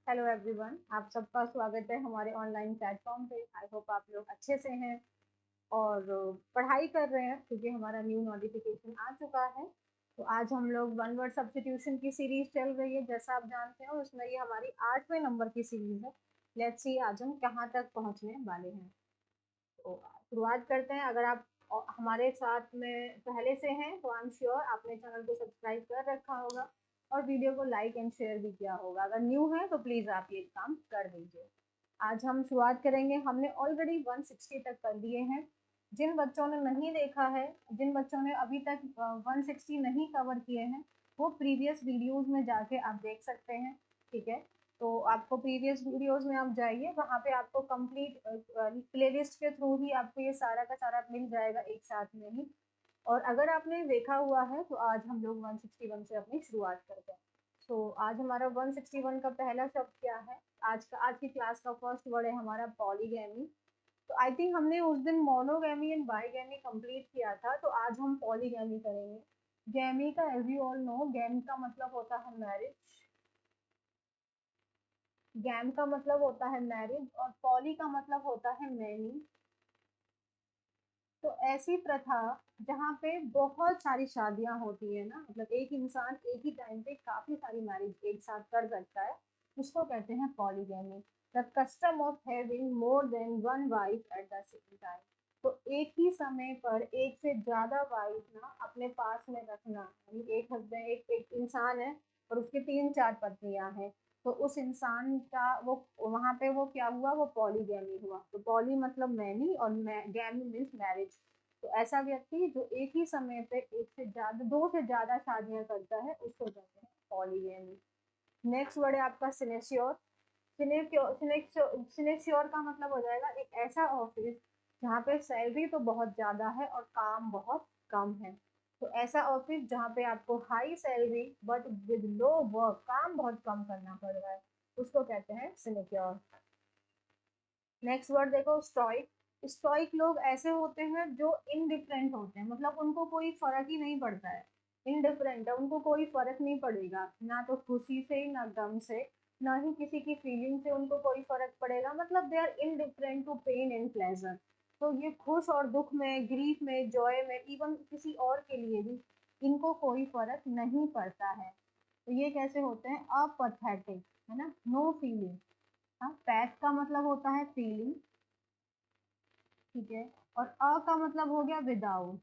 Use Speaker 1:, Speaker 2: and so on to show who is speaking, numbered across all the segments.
Speaker 1: Hello everyone, आप सबका स्वागत है हमारे ऑनलाइन प्लेटफॉर्म पे। आई होप आप लोग अच्छे से हैं और पढ़ाई कर रहे हैं क्योंकि हमारा न्यू नोटिफिकेशन आ चुका है। तो आज हम लोग वन वर्ड सब्स्टिट्यूशन की सीरीज चल रही है, जैसा आप जानते हैं, उसमें ये हमारी 8वें नंबर की सीरीज है। लेट्स सी आज हम कहाँ तक पहुँचने वाले हैं। तो शुरुआत करते हैं। अगर आप हमारे साथ में पहले से हैं तो आई एम श्योर आपने चैनल को सब्सक्राइब कर रखा होगा और वीडियो को लाइक एंड शेयर भी किया होगा। अगर न्यू है तो प्लीज़ आप ये काम कर दीजिए। आज हम शुरुआत करेंगे। हमने ऑलरेडी 160 तक कर लिए हैं। जिन बच्चों ने नहीं देखा है, जिन बच्चों ने अभी तक 160 नहीं कवर किए हैं, वो प्रीवियस वीडियोस में जाके आप देख सकते हैं। ठीक है, तो आपको प्रीवियस वीडियोस में आप जाइए, वहाँ पे आपको कंप्लीट प्लेलिस्ट के थ्रू ही आपको ये सारा का सारा मिल जाएगा एक साथ में ही। और अगर आपने देखा हुआ है तो आज हम लोग 161 से अपनी शुरुआत करते हैं। तो आज हमारा 161 का पहला शब्द क्या है? आज की क्लास का फर्स्ट वर्ड है हमारा पॉलीगैमी। तो आई थिंक हमने उस दिन मोनोगैमी एंड बाईगैमी कंप्लीट किया था, तो आज हम पॉलीगैमी करेंगे। गैमी का as you all know, gam का मतलब होता है मैरिज। गैम का मतलब होता है मैरिज और पॉली का मतलब होता है मैनी। तो ऐसी प्रथा जहाँ पे बहुत सारी शादियां होती है ना, मतलब एक इंसान एक ही टाइम पे काफी सारी मैरिज एक साथ कर सकता है, उसको कहते हैं polygamy. The custom of having more than one wife at the same time. तो एक ही समय पर एक से ज्यादा वाइफ ना अपने पास में रखना, यानी एक हस्बैंड, एक इंसान है और उसकी तीन चार पत्नियां हैं, तो उस इंसान का वो वहां पे वो क्या हुआ, वो पॉलीगैमी हुआ। तो पॉली मतलब मैनी और गैमी मीन्स मैरिज। तो ऐसा व्यक्ति जो एक ही समय पे एक से ज्यादा, दो से ज्यादा शादियां करता है, उसको कहते हैं पॉलीगैमी। नेक्स्ट वर्ड है आपका सिनेश्योर। सिनेश्योर का मतलब हो जाएगा एक ऐसा ऑफिस जहाँ पे सैलरी तो बहुत ज्यादा है और काम बहुत कम है। तो ऐसा ऑफिस जहाँ पे आपको high salary but with low work, काम बहुत कम करना पड़ रहा है, उसको कहते हैं सिनेक्योर। नेक्स्ट वर्ड देखो, स्टोइक। स्टोइक लोग ऐसे होते हैं जो इनडिफरेंट होते हैं, मतलब उनको कोई फर्क ही नहीं पड़ता है। इनडिफरेंट है, उनको कोई फर्क नहीं पड़ेगा, ना तो खुशी से ना गम से, ना ही किसी की फीलिंग से उनको कोई फर्क पड़ेगा। मतलब they are indifferent to pain and pleasure. तो ये खुश और दुख में, ग्रीफ में, जॉय में, इवन किसी और के लिए भी इनको कोई फर्क नहीं पड़ता है। तो ये कैसे होते हैं? अपैथेटिक, है ना, नो फीलिंग। हाँ, पैथ का मतलब होता है फीलिंग। ठीक है, और अ का मतलब हो गया विदाउट।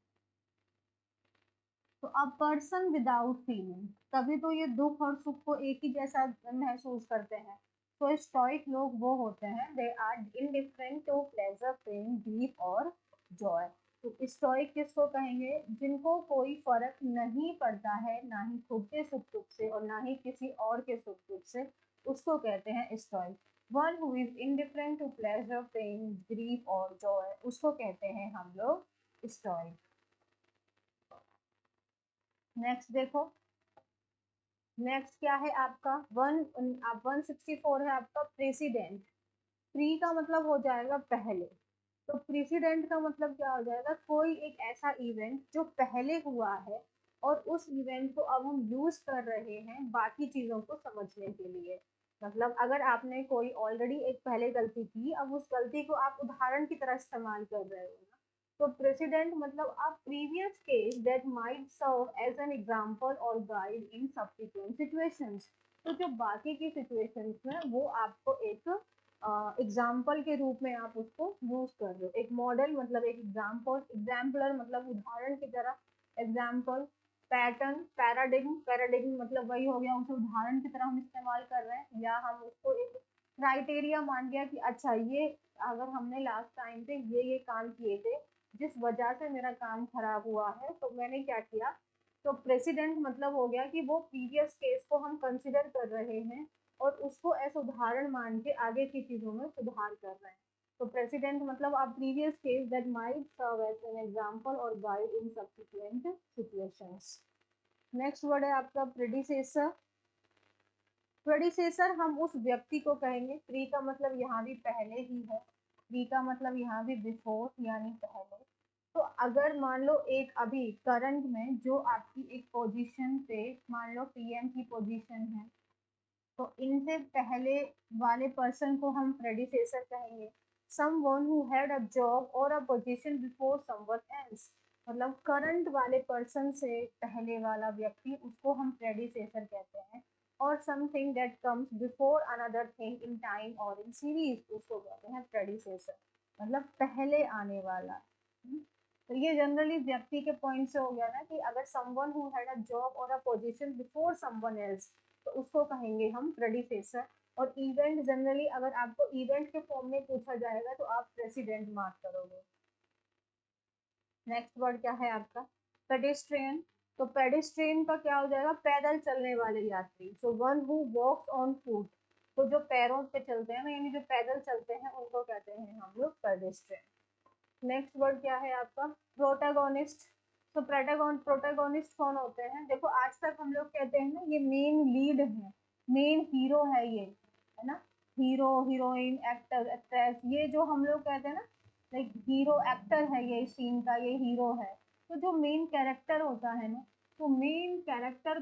Speaker 1: तो अ पर्सन विदाउट फीलिंग, तभी तो ये दुख और सुख को एक ही जैसा महसूस करते हैं। तो स्टोइक लोग वो होते हैं, they are indifferent to pleasure, pain, grief और जॉय। तो स्टोइक किसको कहेंगे? जिनको कोई फर्क नहीं पड़ता है, ना ही खुद के सुख दुख से और ना ही किसी और के सुख दुख से, उसको कहते हैं stoic. One who is indifferent to pleasure, pain, grief और जॉय, उसको कहते हैं हम लोग स्टोइक। नेक्स्ट देखो, नेक्स्ट क्या है आपका? वन आप 164 है आपका प्रेसिडेंट। प्री का मतलब हो जाएगा पहले। तो प्रेसिडेंट का मतलब क्या हो जाएगा? कोई एक ऐसा इवेंट जो पहले हुआ है और उस इवेंट को अब हम यूज कर रहे हैं बाकी चीजों को समझने के लिए। मतलब अगर आपने कोई ऑलरेडी एक पहले गलती की, अब उस गलती को आप उदाहरण की तरह इस्तेमाल कर रहे हो ना, तो प्रेसिडेंट मतलब a previous case that might serve as an example और गाइड इन सब्सिक्वेंट सिचुएशंस। तो जो बाकी की सिचुएशंस में वो आपको एक एग्जाम्पल के रूप में आप उसको यूज कर रहे हो। एक मॉडल मतलब एक एग्जाम्पल, एग्जाम्पलर मतलब उदाहरण की तरह, एग्जाम्पल। पैटर्न, पैराडिग्म, पैराडिग्म मतलब वही हो गया, उसे उदाहरण की तरह हम इस्तेमाल कर रहे हैं, या हम उसको एक क्राइटेरिया मान लिया कि अच्छा ये, अगर हमने लास्ट टाइम पे ये काम किए थे, जिस वजह से मेरा काम खराब हुआ है, तो मैंने क्या किया। तो प्रेसिडेंट मतलब हो गया कि वो प्रीवियस केस को हम कंसिडर कर रहे हैं और उसको ऐसा उदाहरण मान के आगे की चीजों में सुधार कर रहे हैं। तो प्रेसिडेंट मतलब आप previous case that might serve as an example और guide in subsequent situations. Next word है आपका प्रेडिसेसर। प्रेडिसेसर हम उस व्यक्ति को कहेंगे, प्री का मतलब यहाँ भी पहले ही है, प्री का मतलब यहाँ भी बिफोर यानी पहले। तो अगर मान लो एक अभी करंट में जो आपकी एक पोजीशन पे, मान लो पीएम की पोजीशन है, तो इनसे पहले वाले पर्सन को हम प्रेडिसेसर कहेंगे। someone who had a job or a position before someone else, मतलब करंट वाले पर्सन से पहले वाला व्यक्ति, उसको हम प्रेडिसेसर कहते हैं। और something that comes before another thing in time और इन सीरीज, उसको कहते हैं प्रेडिसेसर, मतलब पहले आने वाला। तो ये जनरली व्यक्ति के पॉइंट से हो गया ना, कि अगर someone who had a job और a position before someone else, तो उसको कहेंगे हम प्रेडिसेसर। और इवेंट, जनरली अगर आपको इवेंट के फॉर्म में पूछा जाएगा तो आप प्रेसिडेंट मार्क करोगे। नेक्स्ट वर्ड क्या है आपका? पेडेस्ट्रियन। तो पेडेस्ट्रियन का क्या हो जाएगा? पैदल चलने वाले यात्री। So one who walks on foot, तो जो पैरों पे चलते हैं ना, यानी जो पैदल चलते हैं, उनको कहते हैं हम लोग पेडेस्ट्रियन। नेक्स्ट वर्ड क्या है आपका? प्रोटैगोनिस्ट। तो प्रोटैगोनिस्ट कौन होते हैं? देखो आज तक हम लोग कहते हैं ना, ये मेन लीड है, मेन हीरो है ये, है ना, हीरो, हीरोइन, एक्टर, एक्ट्रेस, ये जो हम लोग कहते हैं ना, लाइक हीरो एक्टर है ये सीन का, ये हीरो है। तो जो मेन कैरेक्टर होता है ना, तो मेन कैरेक्टर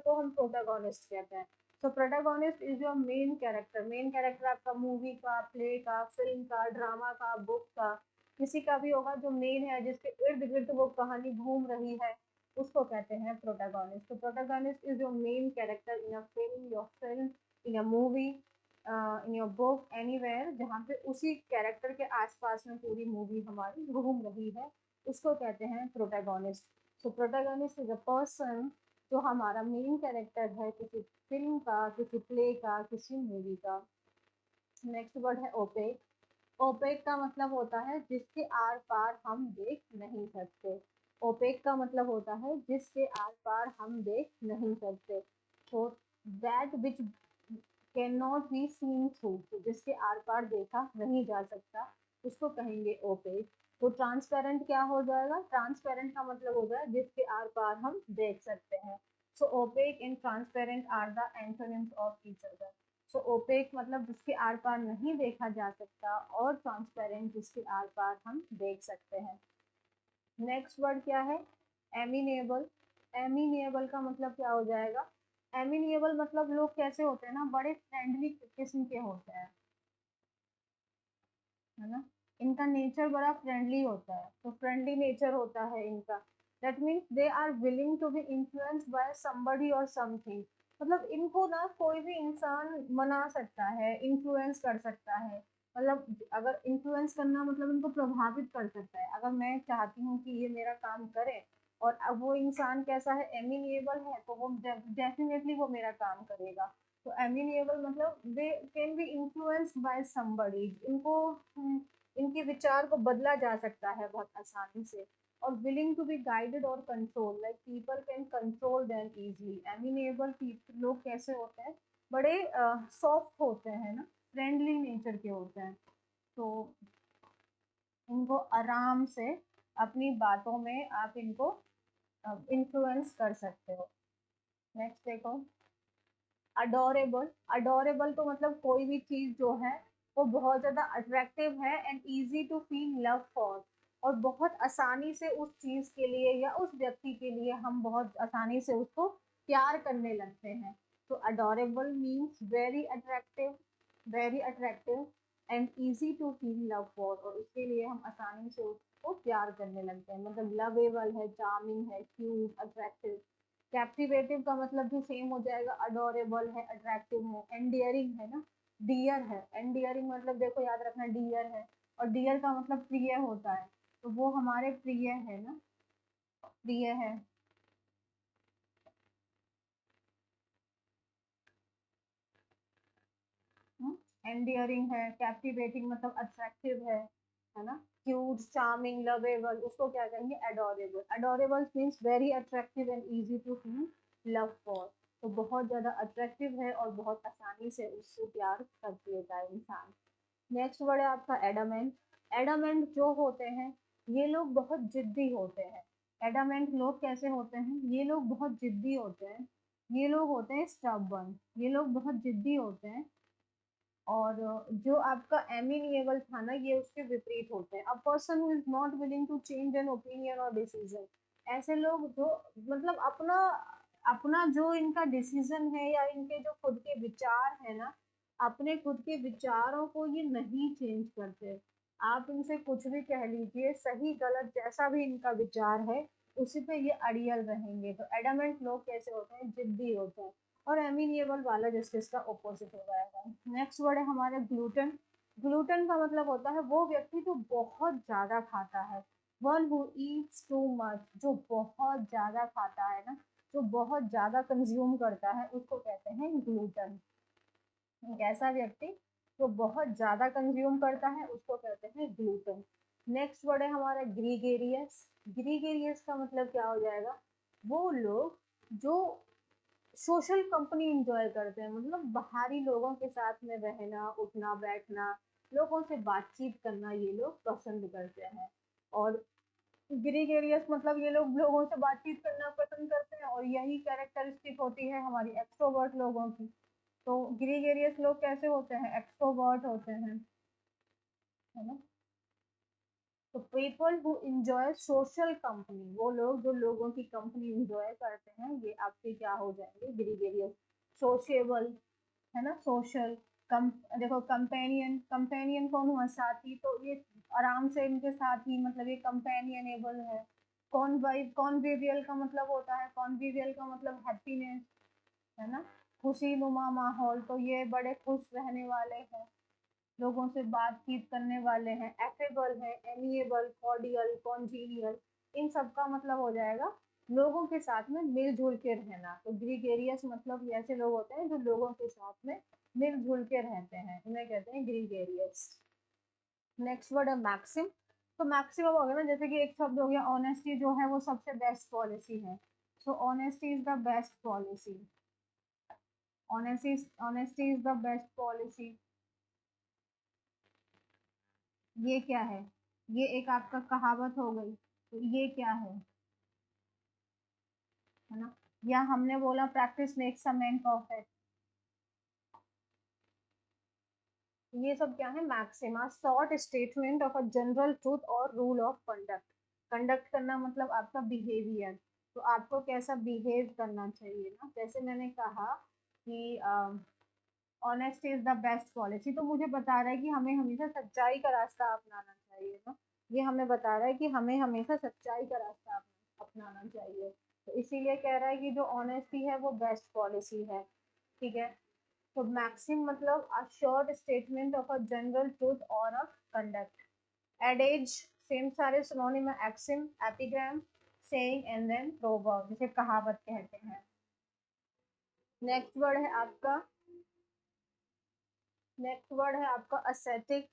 Speaker 1: को हम प्रोटैगोनिस्ट कहते हैं। तो protagonist is your main character. Main character आपका मूवी का, प्ले का, फिल्म का, ड्रामा का, बुक का, किसी का भी होगा, जो मेन है, जिसके इर्द गिर्द वो कहानी घूम रही है, उसको कहते हैं प्रोटैगोनिस्ट। तो protagonist is your main character in a film, your film, in a movie, in your book, anywhere, जहाँ पे उसी कैरेक्टर के आसपास में पूरी मूवी हमारी घूम रही है, उसको कहते हैं protagonist. So protagonist is a person जो हमारा मेन कैरेक्टर है किसी फिल्म का, किसी प्ले का, किसी मूवी का। नेक्स्ट वर्ड है ओपेक। ओपेक का मतलब होता है जिसके आर पार हम देख नहीं सकते। ओपेक का मतलब होता है जिसके आर पार हम देख नहीं सकते। तो that which can not be seen through, तो जिसके आर पार देखा नहीं जा सकता, उसको कहेंगे ओपेक। तो ट्रांसपेरेंट क्या हो जाएगा? ट्रांसपेरेंट का मतलब होगा जिसके आर पार हम देख सकते हैं। So opaque and transparent are the antonyms of each other. So opaque मतलब जिसके आर पार नहीं देखा जा सकता, और ट्रांसपेरेंट जिसके आर पार हम देख सकते हैं। नेक्स्ट वर्ड क्या है? एमिनेबल। एमिनेबल का मतलब क्या हो जाएगा? एमिनेबल मतलब लोग कैसे होते हैं ना, बड़े फ्रेंडली किस्म के होते हैं, है ना, इनका नेचर बड़ा फ्रेंडली होता है, तो फ्रेंडली नेचर होता है इनका। That means they are willing to be influenced by somebody और समथिंग, मतलब इनको ना कोई भी इंसान मना सकता है, इन्फ्लुएंस कर सकता है। मतलब अगर इन्फ्लुएंस करना मतलब इनको प्रभावित कर सकता है। अगर मैं चाहती हूँ कि ये मेरा काम करे, और अब वो इंसान कैसा है, एमिनिएबल है, तो वो डेफिनेटली वो मेरा काम करेगा। तो एमिनिएबल मतलब they can be influenced by somebody, इनको इनके विचार को बदला जा सकता है बहुत आसानी से। और विलिंग टू बी गाइडेड और control, like people can control them easily. Amenable लोग कैसे होते हैं? बड़े सॉफ्ट होते हैं ना, फ्रेंडली नेचर के होते हैं, तो इनको आराम से अपनी बातों में आप इनको इन्फ्लुएंस कर सकते हो। नेक्स्ट देखो, अडोरेबल। अडोरेबल तो मतलब कोई भी चीज जो है वो बहुत ज्यादा अट्रैक्टिव है and easy to feel love for, और बहुत आसानी से उस चीज के लिए या उस व्यक्ति के लिए हम बहुत आसानी से उसको प्यार करने लगते हैं। तो adorable means very attractive and easy to feel love for, और उसके लिए हम आसानी से उसको प्यार करने लगते हैं, मतलब लवेबल है, चार्मिंग है, क्यूट, अट्रैक्टिव। कैप्टिवेटिव का मतलब भी सेम हो जाएगा, अडोरेबल है, अट्रैक्टिव है, एंडियरिंग है ना, डियर है। एंडियरिंग मतलब देखो याद रखना, डियर है, और डियर का मतलब प्रिय होता है, तो वो हमारे प्रिय है ना, प्रिय है। एंडियरिंग है, कैप्टिवेटिंग मतलब अट्रैक्टिव है ना, क्यूट, चार्मिंग, लवेबल, उसको क्या कहेंगे? Adorable. Adorable means very attractive and easy to feel love for, तो बहुत ज्यादा अट्रैक्टिव है और बहुत आसानी से उससे प्यार कर लेता है इंसान। नेक्स्ट वर्ड है आपका एडामेंट। एडामेंट जो होते हैं, ये लोग बहुत जिद्दी होते हैं। एडामेंट लोग कैसे होते हैं? ये लोग बहुत जिद्दी होते हैं, ये लोग होते हैं स्टबर्न, ये लोग बहुत जिद्दी होते हैं। और जो आपका एमिनिएबल था ना, ये उसके विपरीत होते हैं। A person who is not willing to change an opinion और डिसीजन, ऐसे लोग जो मतलब अपना अपना जो इनका डिसीजन है या इनके जो खुद के विचार है ना, अपने खुद के विचारों को ये नहीं चेंज करते। आप इनसे कुछ भी कह लीजिए, सही गलत जैसा भी इनका विचार है उसी पे ये अड़ियल रहेंगे। तो एडमेंट लोग कैसे होते हैं, जिद्दी होते हैं। और एमिनिएबल वाला जैसे इसका ऑपोजिट हो जाएगा। नेक्स्ट वर्ड है हमारा ग्लूटन। ग्लूटन का मतलब होता है वो व्यक्ति जो बहुत ज्यादा खाता है। One who Yeats too much, जो बहुत ज्यादा खाता है ना, जो बहुत ज्यादा कंज्यूम करता है उसको कहते हैं ग्लूटन। एक ऐसा व्यक्ति जो बहुत ज्यादा कंज्यूम करता है उसको कहते हैं ग्लूटन। नेक्स्ट वर्ड है हमारा ग्रीगेरियस। ग्रीगेरियस का मतलब क्या हो जाएगा, वो लोग जो सोशल कंपनी इंजॉय करते हैं, मतलब बाहरी लोगों के साथ में रहना, उठना बैठना, लोगों से बातचीत करना ये लोग पसंद करते हैं। और ग्रीगेरियस मतलब ये लोग लोगों से बातचीत करना पसंद करते हैं, और यही कैरेक्टरिस्टिक होती है हमारी एक्सट्रोवर्ट लोगों की। तो ग्रीगेरियस लोग कैसे होते हैं, एक्सट्रोवर्ट होते हैं, है ना। तो people who enjoy social company, वो लोग जो लोगों की कंपनी इंजॉय करते हैं, ये आपके क्या हो जाएंगे, ग्रीगेरियस। सोशेबल, है ना, सोशल। कम, देखो कंपेनियन, कंपेनियन कौन हुआ, साथी, तो ये आराम से इनके साथ ही, मतलब ये कंपेनियनेबल है। कॉन्विवियल का मतलब होता है, कॉन्विवियल का मतलब हैप्पीनेस, है ना, खुशी नुमा माहौल, तो ये बड़े खुश रहने वाले हैं, लोगों से बातचीत करने वाले हैं। एफेबल है, एमिएबल, कॉर्डियल, कॉन्जीनियल, इन सब का मतलब हो जाएगा लोगों के साथ में मिलजुल के रहना। तो ग्रीगेरियस मतलब ये ऐसे लोग होते हैं जो लोगों के साथ में मिलजुल के रहते हैं, इन्हें कहते हैं ग्रीगेरियस। नेक्स्ट वर्ड है मैक्सिम। तो मैक्सिमम हो गया ना, जैसे कि एक शब्द हो गया ऑनेस्टी, जो है वो सबसे बेस्ट पॉलिसी है। So honesty is the best policy. Honesty is the best policy. ये क्या है, ये एक आपका कहावत हो गई। तो ये क्या है ना। या हमने बोला practice makes a man perfect. ये सब क्या है, maxima, short statement of a general truth और रूल ऑफ कंडक्ट। कंडक्ट करना मतलब आपका बिहेवियर, तो आपको कैसा बिहेव करना चाहिए ना। जैसे मैंने कहा कि honesty is the best policy, तो मुझे बता रहा है कि हमें हमेशा सच्चाई का रास्ता अपनाना चाहिए ना। ये हमें बता रहा है कि हमें हमेशा सच्चाई का रास्ता अपनाना चाहिए। तो इसीलिए कह रहा है कि जो ऑनेस्टी है वो बेस्ट पॉलिसी है। ठीक है। तो मैक्सिम मतलब a short statement of a general truth और अ कंडक्ट। एडेज, सेम सारे सिनोनिम है, axiom, epigram, saying and then proverb, जिसे कहावत कहते हैं। नेक्स्ट वर्ड है आपका, नेक्स्ट वर्ड है आपका असेटिक।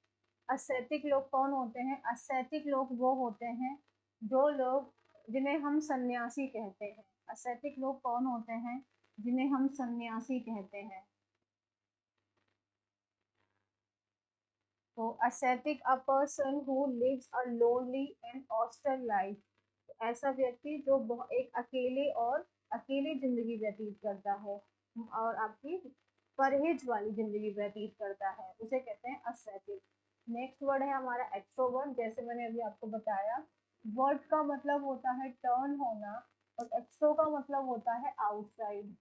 Speaker 1: असेटिक लोग कौन होते हैं, असेटिक लोग वो होते हैं जो लोग जिन्हें हम सन्यासी कहते हैं। असेटिक लोग कौन होते हैं, जिन्हें हम सन्यासी कहते हैं। तो ascetic a person who lives a lonely and austere life। ऐसा व्यक्ति जो एक अकेले और अकेली जिंदगी व्यतीत करता है और आपकी परहेज वाली जिंदगी व्यतीत करता है, उसे कहते हैं ascetic। नेक्स्ट वर्ड है हमारा एक्सट्रोवर्ट। जैसे मैंने अभी आपको बताया, वर्ड का मतलब होता है टर्न होना, और एक्सट्रो का मतलब होता है आउटसाइड।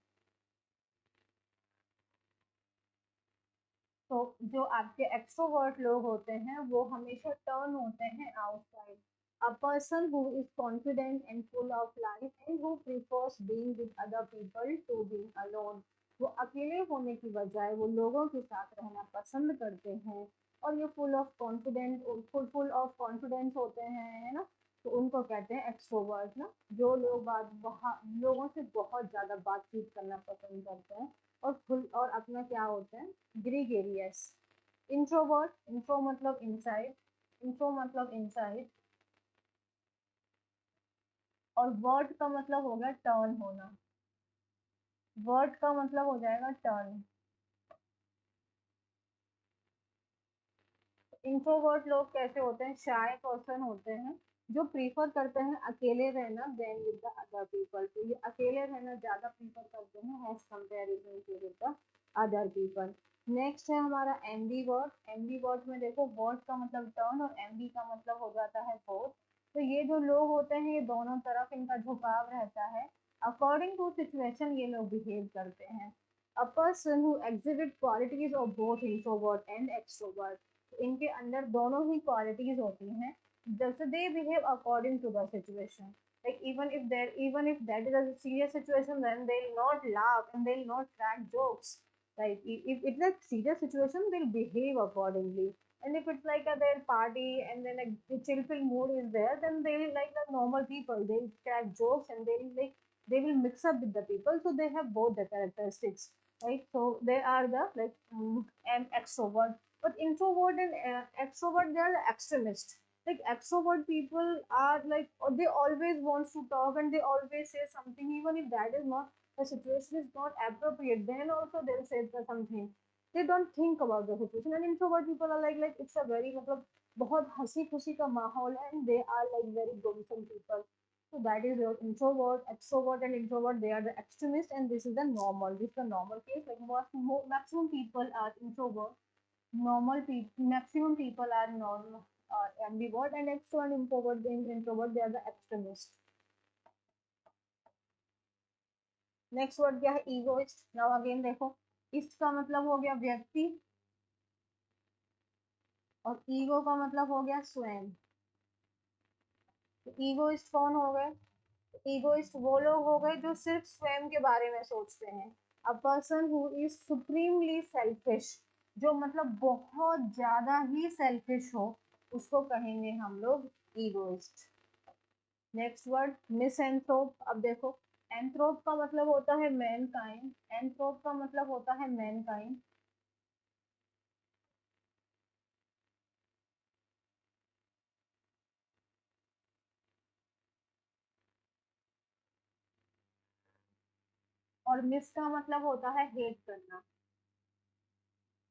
Speaker 1: तो जो आपके एक्सट्रोवर्ट लोग होते हैं वो हमेशा टर्न होते हैं outside. A person who is confident and full of life and who prefers being with other people to being alone. वो अकेले होने की बजाय वो लोगों के साथ रहना पसंद करते हैं। और ये full of confident, full of confidence होते हैं, है ना। तो उनको कहते हैं एक्सट्रोवर्ट ना, जो लोग लोगों से बहुत ज्यादा बातचीत करना पसंद करते हैं, और फुल और अपना क्या होते हैं, ग्रीगेरियस। इंट्रोवर्ट, इंट्रो मतलब इनसाइड, इंट्रो मतलब इनसाइड, और वर्ड का मतलब हो गया टर्न होना। वर्ड का मतलब हो जाएगा टर्न। इंट्रोवर्ट लोग कैसे होते हैं, शाय पर्सन होते हैं जो प्रीफर करते हैं अकेले रहना then with the other people. तो ये अकेले रहना ज्यादा प्रीफर करते हैं as comparison to with the other people. Next है हमारा एमबी वर्ड। एमबी वर्ड में देखो, वर्ड का मतलब टर्न और एमबी का मतलब हो जाता है बोथ। तो ये जो लोग होते हैं ये दोनों तरफ इनका झुकाव रहता है। अकॉर्डिंग टू सिचुएशन ये लोग बिहेव करते हैं। A person who exhibit qualities of both introvert and extrovert, इनके अंदर दोनों ही क्वालिटीज होती हैं, जैसे they behave according to the situation. Like even if that is a serious situation, then they'll not laugh and they'll not crack jokes. Like if it's a serious situation, they'll behave accordingly. And if it's like a their party and then like the chill pill mood is there, then they'll like the normal people. They'll crack jokes and they'll like they will mix up with the people. So they have both the characteristics, right? So they are the like an extrovert, but introvert and extrovert, they are the extremist. Like extrovert people are like they always wants to talk and they always say something even if that is not the situation is not appropriate, then also they'll say something. They don't think about the situation. And introvert people are like it's a very मतलब बहुत हंसी खुशी का माहौल है and they are like very grumpy people. So that is your introvert, extrovert, and introvert. They are the extremist, and this is the normal. This is the normal case. Like maximum people are introvert. Normal people, maximum people are non ambivert, and extrovert, introvert, introvert. They are the extremist. Next word क्या है? Egoist. Now again देखो, east का मतलब हो गया व्यक्ति और ego का मतलब हो गया स्वयं। तो ईगोइस्ट कौन हो गए? ईगोइस्ट वो लोग हो गए जो सिर्फ स्वयं के बारे में सोचते हैं। A person who is supremely selfish, जो मतलब बहुत ज्यादा ही सेल्फिश हो, उसको कहेंगे हम लोग ईगोइस्ट। Next word misanthrope. अब देखो, एंथ्रोप का मतलब होता है मैनकाइंड, एंथ्रोप का मतलब होता है मैनकाइंड। और मिस का मतलब होता है हेट करना।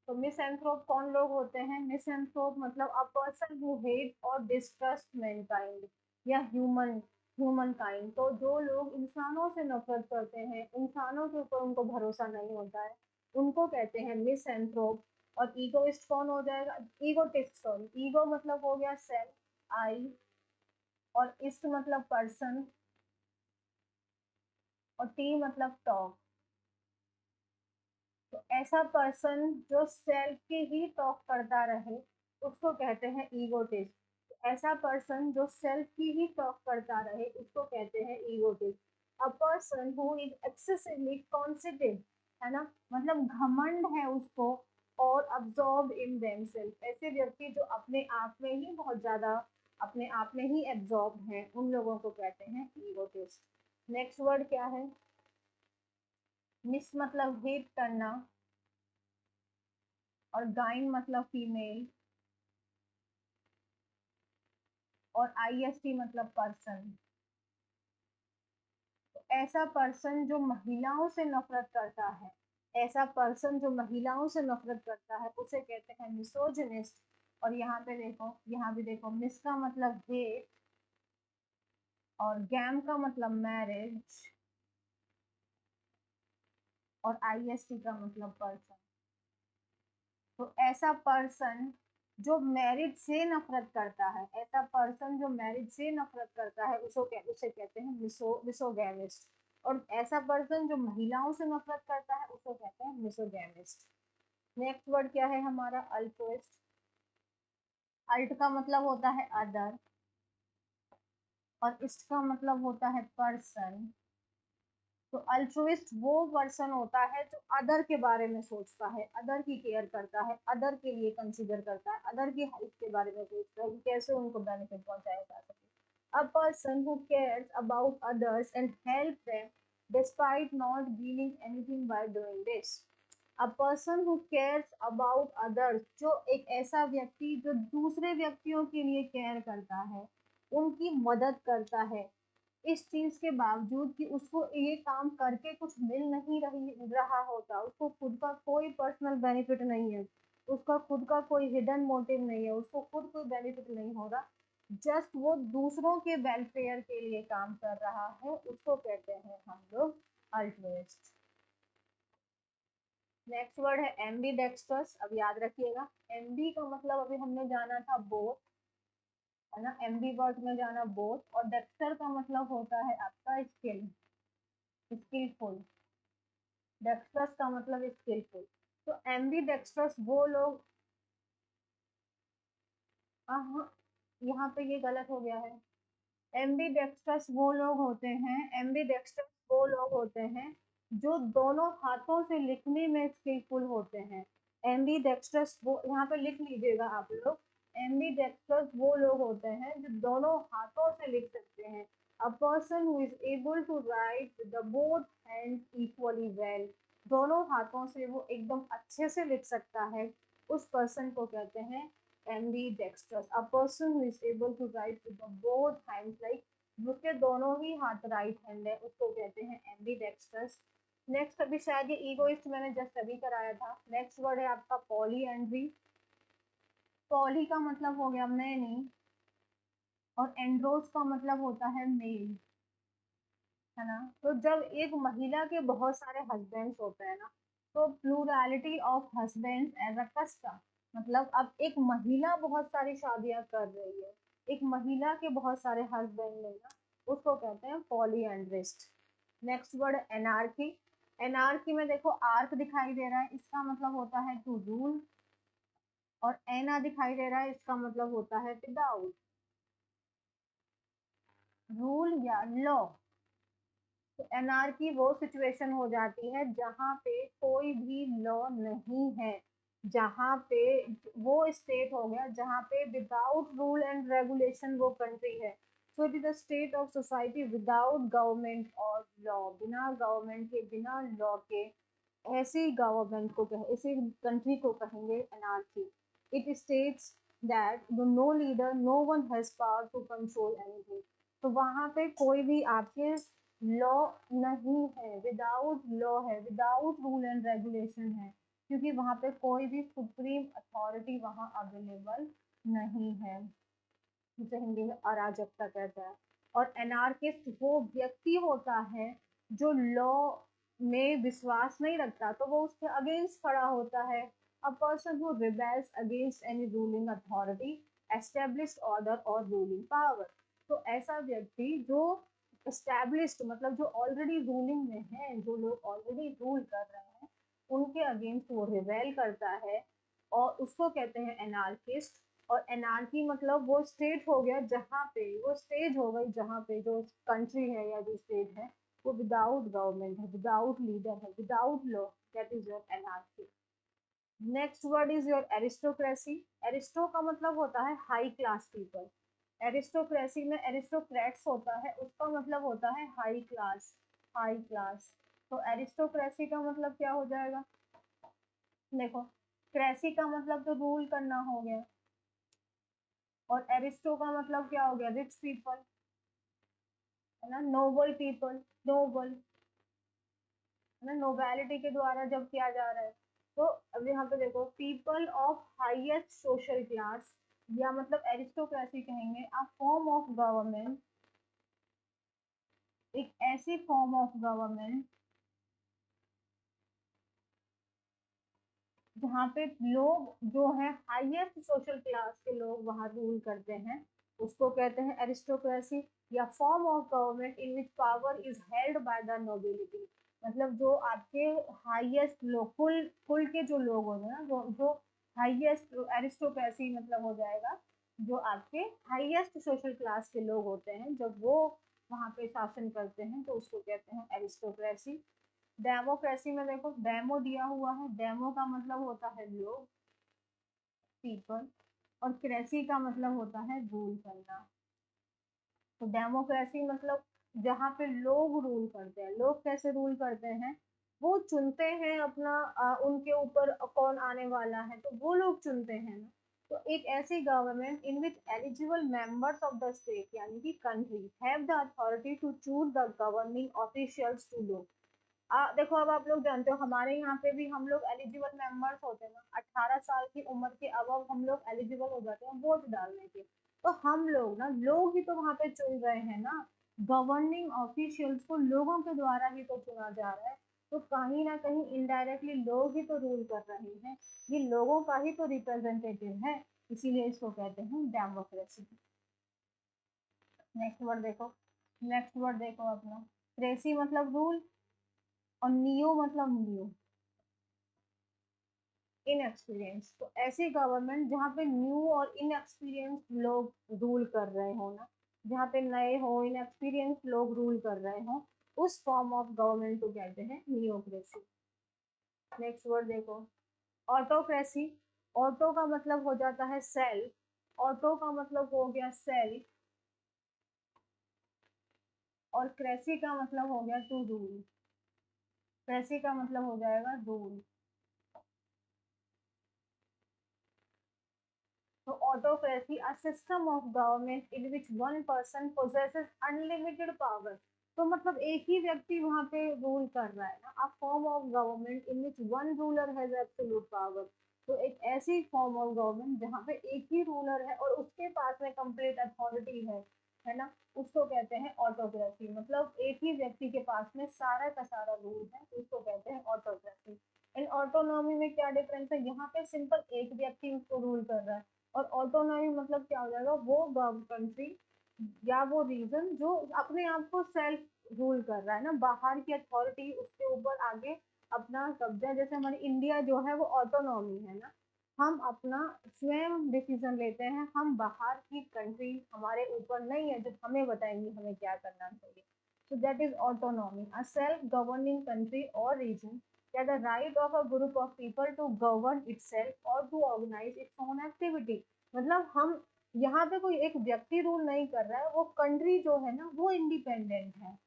Speaker 1: तो मिसएंथ्रोप कौन लोग होते हैं? मिसएंथ्रोप मतलब अ पर्सन हु हेट और डिस्ट्रस्ट मैनकाइंड या ह्यूमन काइंड। तो जो लोग इंसानों से नफरत करते हैं, इंसानों के ऊपर उनको भरोसा नहीं होता है, उनको कहते हैं मिसएंथ्रोप। और ईगोइस्ट कौन हो जाएगा? ईगोटिस्ट, सॉरी, ईगो मतलब हो गया सेल्फ, आई, और इस्ट मतलब पर्सन, और टी मतलब टॉक। तो ऐसा पर्सन जो सेल्फ की ही टॉक करता रहे, उसको कहते हैं ईगोटिस्ट। ऐसा पर्सन जो सेल्फ की ही टॉक करता रहे, उसको कहते हैं egotist. A person who is excessively coincident, है ना, मतलब घमंड है उसको, और अब्सॉर्ब इन देमसेल्फ, ऐसे व्यक्ति जो अपने आप में ही बहुत ज्यादा अपने आप में ही एब्सॉर्ब हैं, उन लोगों को कहते हैं ईगोटिस्ट। नेक्स्ट वर्ड क्या है? मिस मतलब हेट करना, और गाइन मतलब फीमेल, और आईएसटी मतलब पर्सन। तो ऐसा पर्सन जो महिलाओं से नफरत करता है, ऐसा पर्सन जो महिलाओं से नफरत करता है, उसे कहते हैं मिसोजिनिस्ट। और यहाँ पे देखो, यहाँ भी देखो, मिस का मतलब हेट, और गैम का मतलब मैरिज, और आईएसटी का मतलब पर्सन। तो ऐसा पर्सन जो मैरिज से नफरत करता है, ऐसा पर्सन जो मैरिज से नफरत करता है, उसे कहते हैं मिसोगैमिस्ट। और ऐसा पर्सन जो महिलाओं से नफरत करता है, उसको कहते हैं मिसोगैमिस्ट। नेक्स्ट वर्ड क्या है हमारा? अल्ट्रुइस्ट। अल्ट का मतलब होता है अदर, और इस्ट का मतलब होता है पर्सन। तो अल्ट्रुइस्ट वो पर्सन होता है जो अदर के बारे में सोचता है, अदर की केयर करता है, अदर के लिए कंसीडर करता है, अदर की हेल्प के बारे में सोचता है कि कैसे उनको बेनिफिट पहुंचाया जा सके। अ person who cares about others and help them despite not gaining anything by doing this. A person who cares about others, जो एक ऐसा व्यक्ति जो दूसरे व्यक्तियों के लिए केयर करता है, उनकी मदद करता है, इस चीज के बावजूद कि उसको ये काम करके कुछ मिल नहीं रहा होता, उसको खुद का कोई पर्सनल बेनिफिट नहीं है, उसका खुद का कोई हिडन मोटिव नहीं है, उसको खुद कोई बेनिफिट नहीं हो रहा, जस्ट वो दूसरों के वेलफेयर के लिए काम कर रहा है, उसको कहते हैं हम लोग अल्ट्रुइस्ट। नेक्स्ट वर्ड है एम्बीडेक्स्ट्रस। अब याद रखिएगा, एम्बी का मतलब अभी हमने जाना था बोथ, है ना, एम्बीवर्ट में जाना बोथ, और डेक्स्टर का मतलब होता है आपका स्किल। स्किलफुल, डेक्स्ट्रस का मतलब स्किलफुल। तो एम्बी डेक्स्ट्रस वो लोग, यहाँ पे ये गलत हो गया है। एम्बीडेक्स्ट्रस वो लोग होते हैं, एम्बीडेक्स्ट्रस वो लोग होते हैं जो दोनों हाथों से लिखने में स्किलफुल होते हैं। एम्बीडेक्स्ट्रस वो, यहाँ पे लिख लीजिएगा आप लोग, एम्बीडेक्स्ट्रस वो लोग होते हैं जो दोनों हाथों से लिख सकते हैं। A person who is able to write with the both hands equally well, दोनों हाथों से वो एकदम अच्छे से लिख सकता है, उस पर्सन को कहते हैं ambidextrous, a person who is able to write with the both hands, like जिसके दोनों ही हाथ राइट हैंड है उसको कहते हैं ambidextrous। नेक्स्ट, अभी शायद ये ईगोइस्ट मैंने जस्ट अभी कराया था। नेक्स्ट वर्ड है आपका पॉलीएंड्री। पॉली का मतलब हो गया मैनी, और एंड्रोस का मतलब होता है मेल, है ना। तो जब एक महिला के बहुत सारे हस्बैंड्स होते हैं ना, तो plurality of husbands as a custom, मतलब अब एक महिला बहुत सारी शादियां कर रही है, एक महिला के बहुत सारे हस्बैंड लेना, उसको कहते हैं polyandrist. Next word anarchy. Anarchy में देखो आर्क दिखाई दे रहा है, इसका मतलब होता है टू रूल, और एना दिखाई दे रहा है, इसका मतलब होता है विदाउट रूल या लॉ। तो एनार्की वो सिचुएशन हो जाती है जहाँ पे कोई भी लॉ नहीं है, जहाँ पे वो स्टेट हो गया जहाँ पे विदाउट रूल एंड रेगुलेशन वो कंट्री है। So it is a state of society without government और लॉ, बिना गवर्नमेंट के बिना लॉ के ऐसी गवर्नमेंट को कह, ऐसी कंट्री को कहेंगे anarchy. It states that no leader, no one has power to control anything. तो वहां पे कोई भी आपके लॉ नहीं है, विदाउट लॉ है, विदाउट रूल एंड रेगुलेशन है, क्योंकि वहां पे कोई भी सुप्रीम अथॉरिटी वहां अवेलेबल नहीं है, जिसे हिंदी में अराजकता कहता है। और एनार्किस्ट वो व्यक्ति होता है जो लॉ में विश्वास नहीं रखता, तो वो उसके अगेंस्ट खड़ा होता है। अ person who rebels against any ruling authority, established order और रूलिंग पावर। तो ऐसा व्यक्ति जो एस्टेब्लिश्ड मतलब जो ऑलरेडी रूलिंग में है, जो लोग ऑलरेडी रूल कर रहे हैं, उनके अगेंस्ट वो रिबेल करता है, और उसको कहते हैं एनार्किस्ट। और एनार्की मतलब वो स्टेट हो गया जहाँ पे, वो स्टेज हो गई जहाँ पे जो कंट्री है या जो स्टेट है वो विदाउट गवर्नमेंट है, विदाउट लीडर है, without law, that is your anarchy. Next word is your aristocracy. Aristo का मतलब होता है हाई क्लास पीपल। एरिस्टोक्रेसी में एरिस्टोक्रेट्स होता है, उसका मतलब होता है हाई क्लास, हाई क्लास। तो एरिस्टोक्रेसी का मतलब क्या हो जाएगा, देखो, क्रेसी का मतलब तो रूल करना हो गया, और एरिस्टो का मतलब क्या हो गया, रिच पीपल, है ना, नोबल पीपल, नोबल, है ना, नोबैलिटी के द्वारा जब किया जा रहा है। तो अब यहाँ पे देखो, people of highest social class, या मतलब एरिस्टोक्रेसी कहेंगे अ फॉर्म ऑफ गवर्नमेंट, एक ऐसी फॉर्म ऑफ गवर्नमेंट जहाँ पे लोग जो है हाईएस्ट सोशल क्लास के लोग वहाँ रूल करते हैं, उसको कहते हैं एरिस्टोक्रेसी। या form of government in which power is held by the nobility, मतलब जो आपके हाईएस्ट लोग, कुल कुल के जो लोग होंगे ना, जो हाईएस्ट, एरिस्टोक्रेसी मतलब हो जाएगा जो आपके हाईएस्ट सोशल क्लास के लोग होते हैं, जब वो वहाँ पे शासन करते हैं तो उसको कहते हैं एरिस्टोक्रेसी। डेमोक्रेसी में देखो, डेमो दिया हुआ है, डेमो का मतलब होता है लोग, पीपल, और क्रेसी का मतलब होता है रूल करना। तो डेमोक्रेसी मतलब जहाँ पे लोग रूल करते हैं। लोग कैसे रूल करते हैं, वो चुनते हैं अपना, उनके ऊपर कौन आने वाला है तो वो लोग चुनते हैं ना। तो एक ऐसी government in which eligible members of the state यानी कि country have the authority to choose the governing officials to low. देखो, अब आप लोग जानते हो हमारे यहाँ पे भी हम लोग एलिजिबल मेंबर्स होते हैं ना, 18 साल की उम्र के अब हम लोग एलिजिबल हो जाते हैं वोट डालने के। तो हम लोग ना, लोग ही तो वहाँ पे चुन रहे हैं ना, गवर्निंग ऑफिशियल्स को लोगों के द्वारा ही तो चुना जा रहा है। तो कहीं ना कहीं इनडायरेक्टली लोग ही तो रूल कर रहे हैं, ये लोगों का ही तो रिप्रेजेंटेटिव है, इसीलिए इसको कहते हैं डेमोक्रेसी। नेक्स्ट वर्ड देखो, नेक्स्ट वर्ड देखो अपना, क्रेसी मतलब रूल, और नियो मतलब न्यू, इनएक्सपीरियंस। तो ऐसी गवर्नमेंट जहाँ पे न्यू और इनएक्सपीरियंस लोग रूल कर रहे हो ना, जहाँ पे नए हो इनएक्सपीरियंस लोग रूल कर रहे हो, उस फॉर्म ऑफ गवर्नमेंट को कहते हैं नियोक्रेसी। नेक्स्ट वर्ड देखो, ऑटोक्रेसी। ऑटो का मतलब हो जाता है सेल्फ, ऑटो का मतलब हो गया सेल्फ, और क्रेसी का मतलब हो गया टू रूल, क्रेसी का मतलब हो जाएगा रूल। तो autocracy, a system of government in which one person possesses unlimited power। तो मतलब एक ही व्यक्ति वहां पे रूल कर रहा है ना, a form of government in which one ruler has absolute power। तो एक ऐसी फॉर्म ऑफ गवर्नमेंट जहाँ पे एक ही रूलर है और उसके पास में कंप्लीट अथॉरिटी है ना, उसको कहते हैं ऑटोक्रेसी। मतलब एक ही व्यक्ति के पास में सारा का सारा रूल है, उसको कहते हैं ऑटोक्रेसी। इन ऑटोनॉमी में क्या डिफरेंस है, यहाँ पे सिंपल एक व्यक्ति उसको रूल कर रहा है, और ऑटोनॉमी मतलब क्या हो जाएगा, वो कंट्री या वो रीजन जो अपने आप को सेल्फ रूल कर रहा है ना, बाहर की अथॉरिटी उसके ऊपर आगे अपना कब्जा। जैसे हमारी इंडिया जो है वो ऑटोनॉमी है ना, हम अपना स्वयं डिसीजन लेते हैं, हम बाहर की कंट्री हमारे ऊपर नहीं है जो हमें बताएंगी हमें क्या करना चाहिए। So that is autonomy, a self-governing country or region that the right of a group of people to govern itself or to organize its own activity। मतलब हम यहाँ पे कोई एक व्यक्ति रूल नहीं कर रहा है, वो कंट्री जो है ना वो इंडिपेंडेंट है,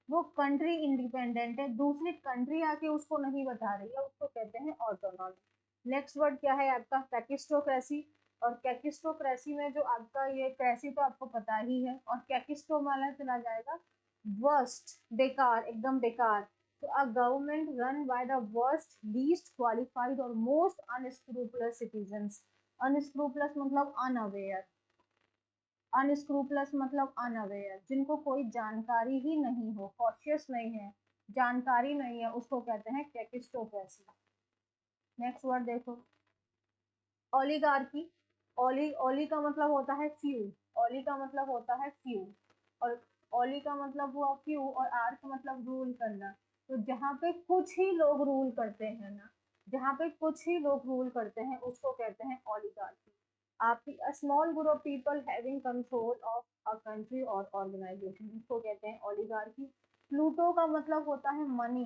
Speaker 1: वो कंट्री इंडिपेंडेंट है, दूसरी कंट्री आके उसको नहीं बता रही है, उसको कहते हैं ऑटोनॉमी। नेक्स्ट वर्ड क्या है आपका, कैकिस्टोक्रेसी। और कैकिस्टोक्रेसी में जो आपका ये क्रेसी तो आपको पता ही है, और कैकिस्टो वाला चला जाएगा वर्स्ट, बेकार, एकदम बेकार। तो a government run by the worst, least qualified और मोस्ट अनस्क्रूपुलस सिटीजंस। अनस्क्रूपुलस मतलब अनअवेयर, अनस्क्रूपलस मतलब अनअवेयर, जिनको कोई जानकारी ही नहीं हो, कॉशियस नहीं है, जानकारी नहीं है, उसको कहते हैं कैकिस्टोक्रेसी। नेक्स्ट वर्ड देखो, ओलिगार्की। ओली ओली का मतलब होता है फ्यू, ओली का मतलब होता है फ्यू, और ओली का मतलब हुआ फ्यू, और आर का मतलब रूल करना। तो जहाँ पे कुछ ही लोग रूल करते हैं ना, जहाँ पे कुछ ही लोग रूल करते हैं उसको कहते हैं ओलिगार्की। आप a small group of people having control of a country or organization, इसको कहते हैं ओलिगार्की। प्लूटो का मतलब होता है मनी,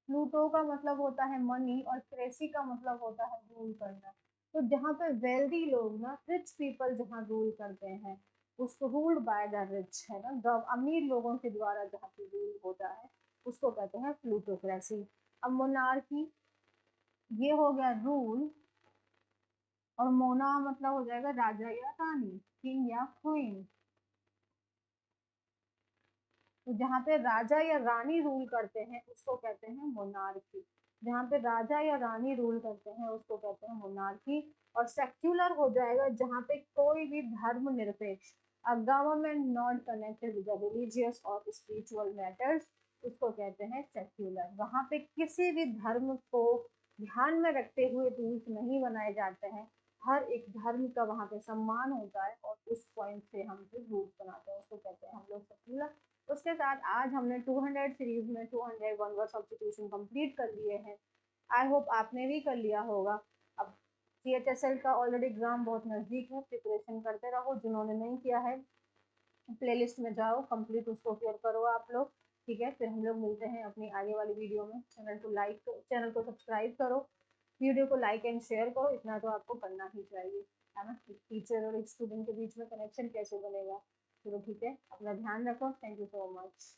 Speaker 1: प्लूटो का मतलब होता है मनी, और क्रेसी का मतलब होता है रूल करना। तो जहाँ पे वेल्दी लोग ना, रिच पीपल जहाँ रूल करते हैं, उसको रूल्ड बाय द रिच है ना, अमीर लोगों के द्वारा जहाँ पे रूल होता है उसको कहते हैं प्लूटोक्रेसी। अब मोनार्की, ये हो गया रूल, और मोना मतलब हो जाएगा राजा या रानी, किंग या क्वीन। तो जहाँ पे राजा या रानी रूल करते हैं उसको कहते हैं मोनार्की, जहाँ पे राजा या रानी रूल करते हैं उसको कहते हैं मोनार्की। और सेक्युलर हो जाएगा जहाँ पे कोई भी धर्म निरपेक्ष, a government not connected with religious और स्पिरिचुअल मैटर्स, उसको कहते हैं सेक्युलर। वहाँ पे किसी भी धर्म को ध्यान में रखते हुए रूल्स नहीं बनाए जाते हैं, हर एक धर्म का वहाँ पे सम्मान होता है, और उस पॉइंट से हम फिर रूल्स बनाते हैं, उसको कहते हैं हम लोग सेक्युलर। उसके साथ आज हमने 200 सीरीज में 201 वर्ड सब्स्टिट्यूशन कंप्लीट कर लिए हैं। आई होप आपने भी कर लिया होगा। अब CHSL का ऑलरेडी एग्जाम बहुत नज़दीक है, प्रिपरेशन करते रहो, जिन्होंने नहीं किया है प्लेलिस्ट में जाओ, कंप्लीट उसको क्लियर करो आप लोग। ठीक है, फिर हम लोग मिलते हैं अपनी आगे वाली वीडियो में। चैनल को सब्सक्राइब करो, वीडियो को लाइक एंड शेयर करो, इतना तो आपको करना ही चाहिए, है ना। टीचर और स्टूडेंट के बीच में कनेक्शन कैसे बनेगा। चलो ठीक है, अपना ध्यान रखो, थैंक यू सो मच।